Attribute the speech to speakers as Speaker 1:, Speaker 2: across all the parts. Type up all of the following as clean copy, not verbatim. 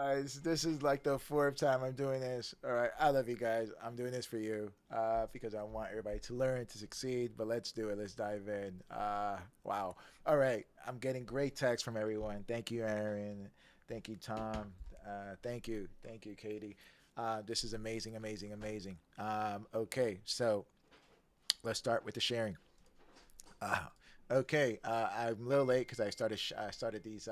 Speaker 1: Guys, this is like the fourth time I'm doing this. All right, I love you guys. I'm doing this for you because I want everybody to learn to succeed. But let's do it. Let's dive in. Wow. All right, I'm getting great text from everyone. Thank you, Aaron. Thank you, Tom. Thank you, Katie. This is amazing, amazing, amazing. Okay, so let's start with the sharing. Uh, okay, I'm a little late because I started these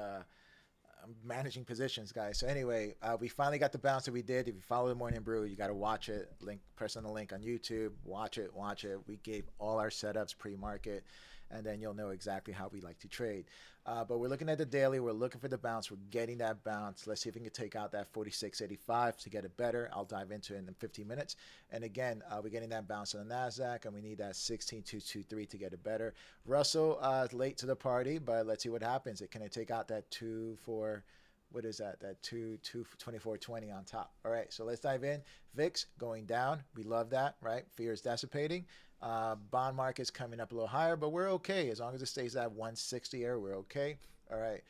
Speaker 1: managing positions, guys. So anyway, we finally got the bounce that we did. If you follow the Morning Brew, you got to watch it. Link, press on the link on YouTube. Watch it, watch it. We gave all our setups pre-market, and then you'll know exactly how we like to trade. But we're looking at the daily. We're looking for the bounce. We're getting that bounce. Let's see if we can take out that 46.85 to get it better. I'll dive into it in 15 minutes. And again, we're getting that bounce on the Nasdaq, and we need that 16.223 to get it better. Russell late to the party, but let's see what happens. Can it take out that 2 4? What is that? That 2420 on top. All right, so let's dive in. VIX going down. We love that, right? Fear is dissipating. Bond market's coming up a little higher, but we're okay. As long as it stays at 160 area, we're okay. All right.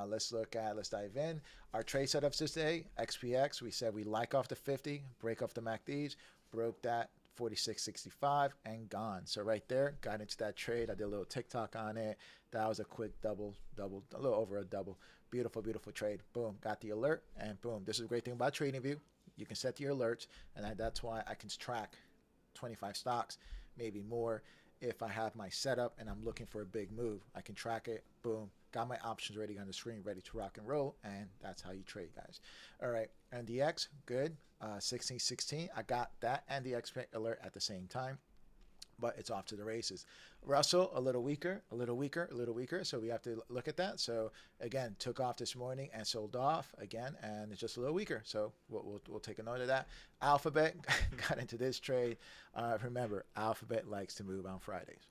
Speaker 1: Let's dive in. Our trade setups today, XPX, we said we like off the 50, break off the MACDs, broke that 46.65 and gone. So right there, got into that trade. I did a little TikTok on it. That was a quick double, a little over a double. Beautiful, beautiful trade. Boom, got the alert, and boom. This is a great thing about TradingView. You can set your alerts, and that's why I can track 25 stocks, maybe more. If I have my setup and I'm looking for a big move, I can track it. Boom, got my options ready on the screen, ready to rock and roll, and that's how you trade, guys. All right, NDX, good. 1616, I got that and the expect alert at the same time, but it's off to the races. Russell, a little weaker, a little weaker, a little weaker. So we have to look at that. So again, took off this morning and sold off again, and it's just a little weaker. So we'll take a note of that. Alphabet got into this trade. Remember, Alphabet likes to move on Fridays.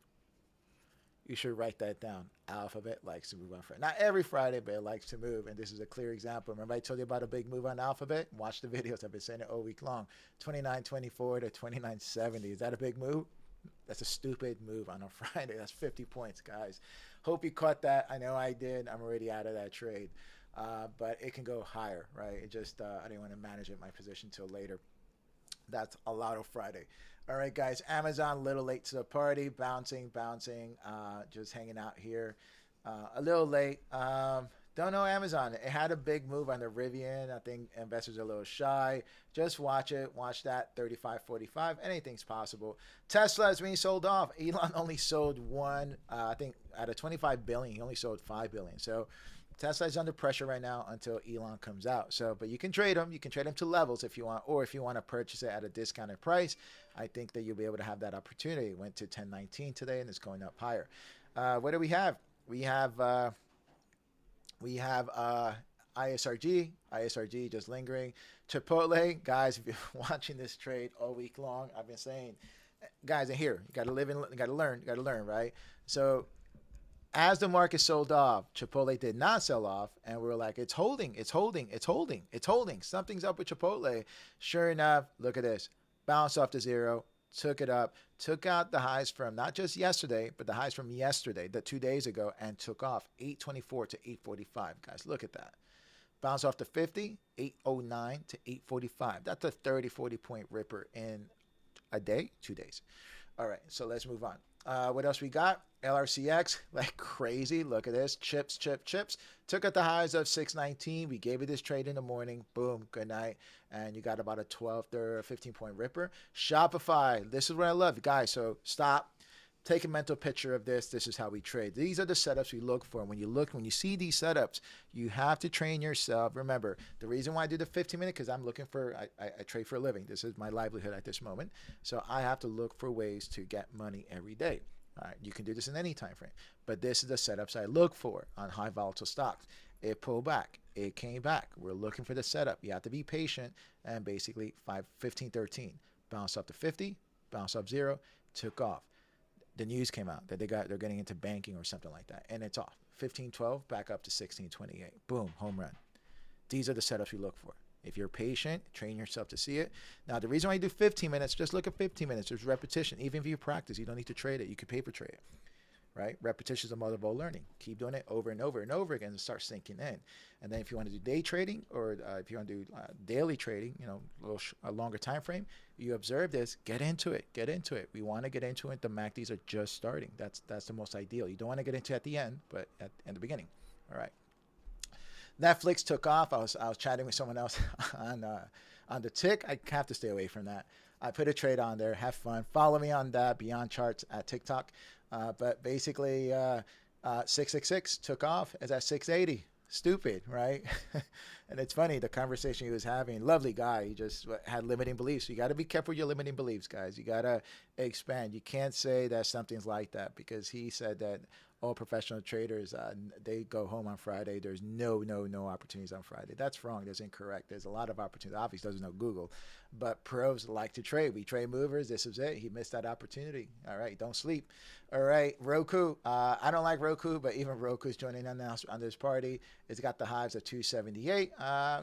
Speaker 1: You should write that down. Alphabet likes to move on Friday. Not every Friday, but it likes to move. And this is a clear example. Remember I told you about a big move on Alphabet? Watch the videos. I've been saying it all week long. 29.24 to 29.70. Is that a big move? That's a stupid move on a Friday. That's 50 points, guys. Hope you caught that. I know I did. I'm already out of that trade. But it can go higher, right? It just, I didn't want to manage it, my position till later. That's a lot of Friday. All right, guys. Amazon, a little late to the party. Bouncing, just hanging out here. A little late. Don't know Amazon. It had a big move on the Rivian. I think investors are a little shy. Just watch it. Watch that 35.45. Anything's possible. Tesla is being sold off. Elon only sold one. I think out of 25 billion, he only sold 5 billion. So Tesla is under pressure right now until Elon comes out. So, but you can trade them. You can trade them to levels if you want, or if you want to purchase it at a discounted price, I think that you'll be able to have that opportunity. It went to 1019 today, and it's going up higher. What do we have? We have ISRG just lingering. Chipotle, guys, if you're watching this trade all week long, I've been saying, guys, in here, you got to live and you got to learn, right? So as the market sold off, Chipotle did not sell off, and we were like, it's holding, it's holding, it's holding, it's holding. Something's up with Chipotle. Sure enough, look at this. Bounced off to zero, took it up, took out the highs from not just yesterday, but the highs from yesterday, the 2 days ago, and took off 824 to 845. Guys, look at that. Bounced off to 50, 809 to 845. That's a 30, 40 point ripper in a day, 2 days. All right, so let's move on. What else we got? LRCX, like crazy. Look at this. Chips. Took at the highs of 619. We gave it this trade in the morning. Boom. Good night. And you got about a 12 or 15 point ripper. Shopify. This is what I love, guys. So stop. Take a mental picture of this. This is how we trade. These are the setups we look for. When you see these setups, you have to train yourself. Remember, the reason why I do the 15-minute, because I'm looking for, I trade for a living. This is my livelihood at this moment. So I have to look for ways to get money every day. All right, you can do this in any time frame, but this is the setups I look for on high volatile stocks. It pulled back. It came back. We're looking for the setup. You have to be patient, and basically 15, 13. Bounced up to 50, bounced up zero, took off. The news came out that they're getting into banking or something like that, and it's off. 15.12 back up to 16.28. Boom, home run. These are the setups we look for. If you're patient, train yourself to see it. Now, the reason why you do 15 minutes, just look at 15 minutes. There's repetition. Even if you practice, you don't need to trade it. You can paper trade it. right? Repetition is a mother of all learning. Keep doing it over and over and over again and start sinking in. And then if you want to do day trading, or if you want to do daily trading, a longer time frame, you observe this, get into it, We want to get into it. The MACDs are just starting. That's the most ideal. You don't want to get into it at the end, but in the beginning. All right. Netflix took off. I was chatting with someone else on the tick. I have to stay away from that. I put a trade on there. Have fun. Follow me on that Beyond Charts at TikTok. But basically, 666 took off. It's at 680. Stupid, right? And it's funny, the conversation he was having, lovely guy, he just had limiting beliefs. You got to be careful with your limiting beliefs, guys. You got to expand. You can't say that something's like that, because he said that all professional traders, they go home on Friday. There's no opportunities on Friday. That's wrong. That's incorrect. There's a lot of opportunities. Obviously, doesn't know Google, but pros like to trade. We trade movers. This is it. He missed that opportunity. All right, don't sleep. All right, Roku. I don't like Roku, but even Roku's joining in now on this party. It's got the highs of 278. I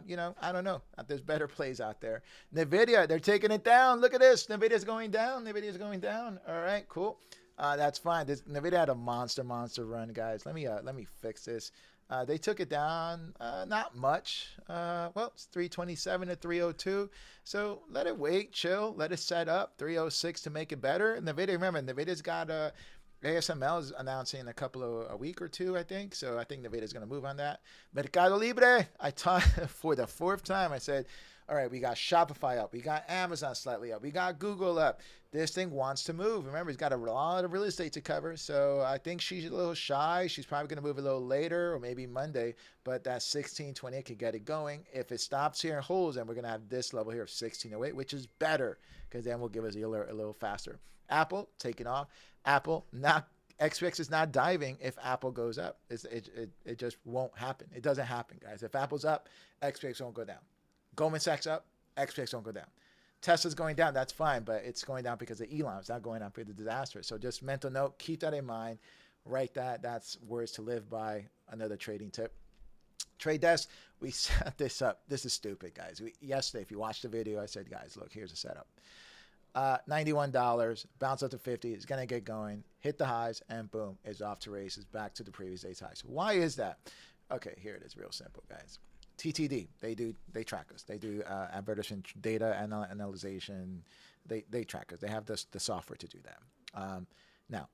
Speaker 1: don't know. There's better plays out there. Nvidia, they're taking it down. Look at this. Nvidia's going down. All right, cool. That's fine. Nvidia had a monster run, guys. Let me fix this. They took it down, not much. It's 327 to 302. So let it wait, chill, let it set up 306 to make it better. Nvidia, remember, Nvidia's got ASML is announcing in a week or two, I think. So I think Nvidia's going to move on that. Mercado Libre, I taught for the fourth time. I said, all right, we got Shopify up. We got Amazon slightly up. We got Google up. This thing wants to move. Remember, he's got a lot of real estate to cover. So I think she's a little shy. She's probably going to move a little later or maybe Monday. But that 1628 could get it going. If it stops here and holds, then we're going to have this level here of 1608, which is better, because then we'll give us a alert a little faster. Apple, taking off. Apple, not XPX is not diving if Apple goes up. It just won't happen. It doesn't happen, guys. If Apple's up, XPX won't go down. Goldman Sachs up, XPX don't go down. Tesla's going down, that's fine, but it's going down because of Elon. It's not going down because of the disaster. So just mental note, keep that in mind. Write that. That's words to live by. Another trading tip. Trade Desk, we set this up. This is stupid, guys. Yesterday, if you watched the video, I said, guys, look, here's a setup. $91, bounce up to 50. It's going to get going, hit the highs, and boom, it's off to races, back to the previous day's highs. Why is that? Okay, here it is, real simple, guys. TTD, they track us. They do advertisement data analyzation. They track us. They have the software to do that. Now,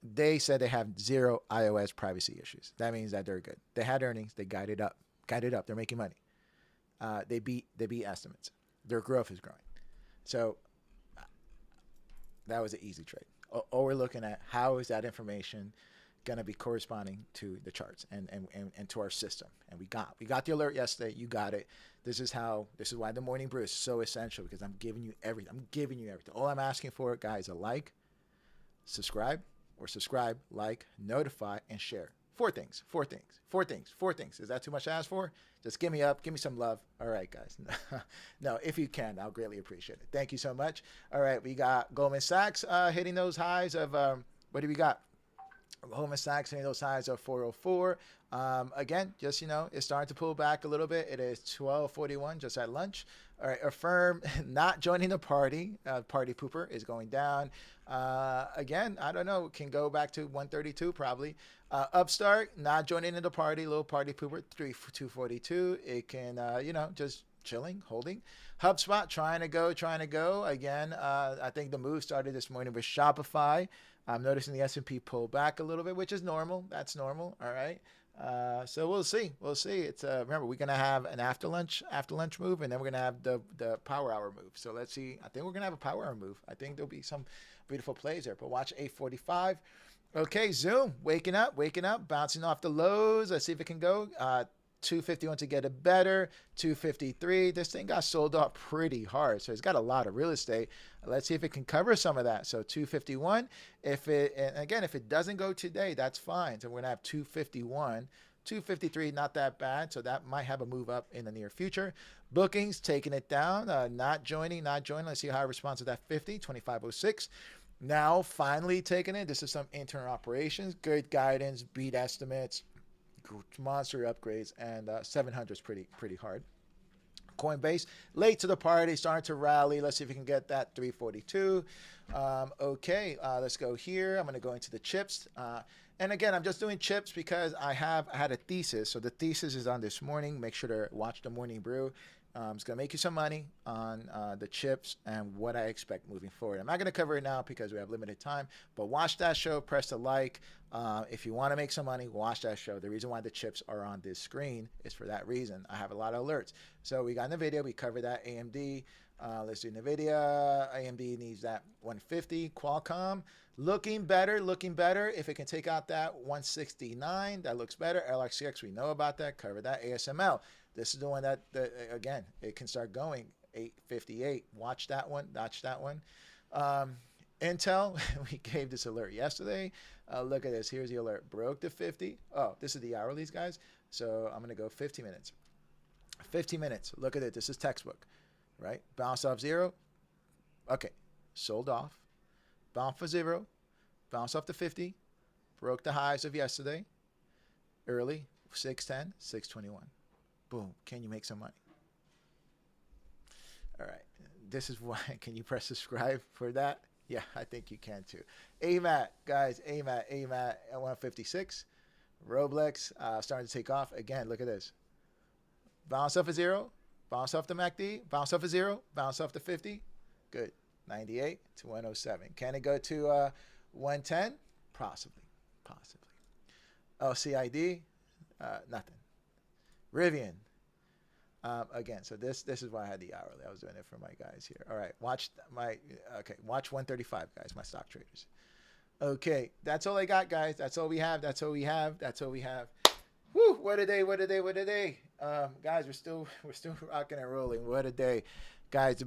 Speaker 1: they said they have zero iOS privacy issues. That means that they're good. They had earnings. They guided up. They're making money. They beat estimates. Their growth is growing. So that was an easy trade. All we're looking at, how is that information going to be corresponding to the charts and to our system? And we got the alert yesterday. You got it. This is why the morning brew is so essential, because I'm giving you everything. All I'm asking for, guys, a like, subscribe, like, notify, and share. Four things. Is that too much to ask for? Just give me up. Give me some love. All right, guys. No, if you can, I'll greatly appreciate it. Thank you so much. All right, we got Goldman Sachs hitting those highs of, what do we got? Goldman Sachs hitting those highs of 404. Again, just, it's starting to pull back a little bit. It is 12:41 just at lunch. All right, Affirm not joining the party. Party pooper is going down. Again, I don't know. Can go back to 132 probably. Upstart not joining the party. Little party pooper 242. It can, just chilling, holding. HubSpot trying to go. Again, I think the move started this morning with Shopify. I'm noticing the S&P pull back a little bit, which is normal. That's normal. All right. So we'll see. It's remember, we're gonna have an after lunch move, and then we're gonna have the power hour move. So let's see. I think we're gonna have a power hour move. I think there'll be some beautiful plays there. But watch 8:45. Okay, Zoom waking up, bouncing off the lows. Let's see if it can go. 251 to get it better. 253. This thing got sold off pretty hard, so it's got a lot of real estate. Let's see if it can cover some of that. So 251. If it doesn't go today, that's fine. So we're gonna have 251. 253, not that bad. So that might have a move up in the near future. Bookings taking it down, not joining. Let's see how it responds to that 50, 2506. Now finally taking it. This is some internal operations, good guidance, beat estimates, monster upgrades, and 700 is pretty hard. Coinbase late to the party, starting to rally. Let's see if we can get that 342. Okay, let's go here. I'm going to go into the chips. And again, I'm just doing chips because I had a thesis. So the thesis is on this morning. Make sure to watch the morning brew. It's going to make you some money on the chips and what I expect moving forward. I'm not going to cover it now because we have limited time, but watch that show, press the like. If you want to make some money, watch that show. The reason why the chips are on this screen is for that reason. I have a lot of alerts. So we got NVIDIA, we covered that. AMD, let's do NVIDIA. AMD needs that 150. Qualcomm, looking better. If it can take out that 169, that looks better. LXCX, we know about that, cover that. ASML, this is the one that, again, it can start going. 858, watch that one. Intel, we gave this alert yesterday. Look at this. Here's the alert. Broke the 50. Oh, this is the hourlies, guys. So I'm going to go 50 minutes. 50 minutes. Look at it. This is textbook, right? Bounce off zero. Okay. Sold off. Bounce for zero. Bounce off the 50. Broke the highs of yesterday. Early. 610, 621. Boom. Can you make some money? All right. This is why. Can you press subscribe for that? Yeah, I think you can too. AMAT, guys, AMAT at 156. Roblex starting to take off. Again, look at this. Bounce off a zero. Bounce off the MACD. Bounce off a zero. Bounce off the 50. Good. 98 to 107. Can it go to 110? Possibly. LCID, nothing. Rivian. Again, so this is why I had the hourly. I was doing it for my guys here. All right, watch 135, guys, my stock traders. Okay, that's all I got, guys. That's all we have. Woo, what a day. Guys, we're still rocking and rolling. What a day. Guys,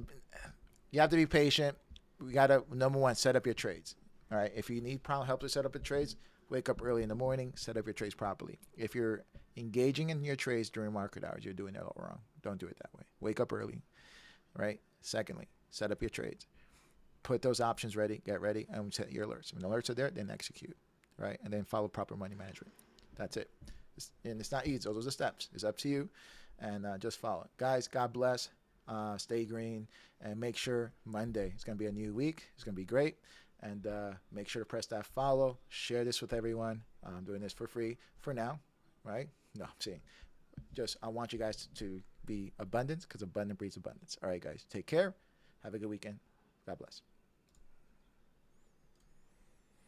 Speaker 1: you have to be patient. We got to, number one, set up your trades. All right, if you need help to set up your trades, wake up early in the morning, set up your trades properly. If you're engaging in your trades during market hours, you're doing it all wrong. Don't do it that way. Wake up early, right? Secondly, set up your trades. Put those options ready, get ready, and set your alerts. When the alerts are there, then execute, right? And then follow proper money management. That's it. And it's not easy. Those are the steps. It's up to you, and just follow. Guys, God bless. Stay green, and make sure Monday is going to be a new week. It's going to be great. And make sure to press that follow. Share this with everyone. I'm doing this for free for now, right? No, I'm saying I want you guys to be abundant because abundant breeds abundance. All right, guys. Take care. Have a good weekend. God bless.